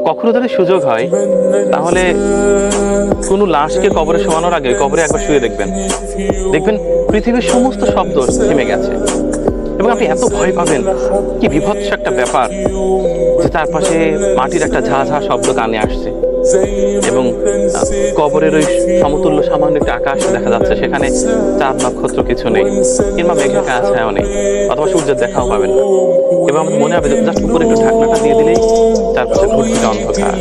কখনো যদি সুযোগ হয় তাহলে কোনো লাশকে কবরে শোয়ানোর আগে কবরে একবার শুয়ে দেখবেন, দেখবেন পৃথিবীর সমস্ত শব্দ থেমে গেছে এবং আপনি এত ভয় পাবেন। কি বিভৎস একটা ব্যাপার যে তার পাশে মাটির একটা ঝা ঝা শব্দ কানে আসছে এবং কবরের ওই সমতুল্য সামান্য একটা আকাশ দেখা যাচ্ছে, সেখানে চাঁদ নক্ষত্র কিছু নেই কিংবা মেঘের ছায়াও নেই, অথবা সূর্যের দেখাও পাবেন না। এবং আমাদের মনে হবে জাস্ট উপরে একটু ঢাকনাটা দিয়ে দিলেই চারপাশে ঘুরঘুরে অন্ধকার।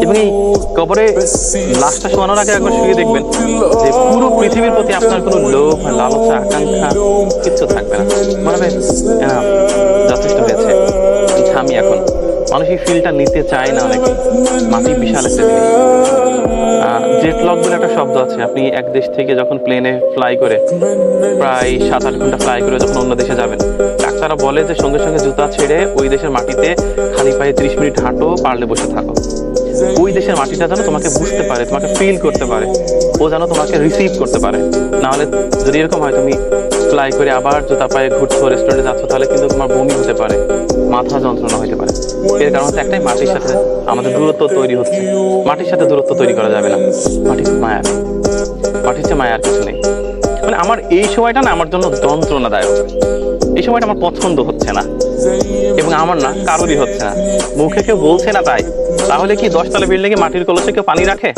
এবং এই কবরে লাশটা শোয়ানোর আগে একবার শুয়ে দেখবেন যে পুরো পৃথিবীর প্রতি আপনার কোনো লোভ লালসা আকাঙ্ক্ষা কিচ্ছু থাকবে না। মনে হবে যথেষ্ট হয়েছে, থামি এখন। মানুষ এই ফিলটা নিতে চায় না অনেকে। মাটি বিশাল একটা জিনিস। জেট লগ বলে একটা শব্দ আছে। আপনি এক দেশ থেকে যখন প্লেনে ফ্লাই করে প্রায় 7-8 ঘন্টা ফ্লাই করে যখন অন্য দেশে যাবেন, ডাক্তাররা বলে যে সঙ্গে সঙ্গে জুতা ছেড়ে ওই দেশের মাটিতে খালি পায়ে 30 মিনিট হাঁটো, পারলে বসে থাকো। ওই দেশের মাটিটা যেন তোমাকে বুঝতে পারে, তোমাকে ফিল করতে পারে, ও যেন তোমাকে রিসিভ করতে পারে। নাহলে যদি এরকম হয় তুমি ফ্লাই করে আবার জুতা পায়ে ঘুরছো, রেস্টুরেন্টে যাচ্ছ, তাহলে কিন্তু তোমার বমি হতে পারে, মাথা যন্ত্রণা হতে পারে। এর কারণ হচ্ছে একটাই, মাটির সাথে আমাদের দূরত্ব তৈরি হচ্ছে। মাটির সাথে দূরত্ব তৈরি করা যাবে না। মাটি খুব মায়ার, মাটির চেয়ে মায়ার কিছু নেই। মানে আমার এই সময়টা না আমার জন্য যন্ত্রণাদায়ক। এই সময়টা আমার পছন্দ হচ্ছে না এবং আমার না কারোরই হচ্ছে না। মুখে কেউ বলছে না তাই। তাহলে কি 10 তলা বিল্ডিংয়ে মাটির কলসে কেউ পানি রাখে?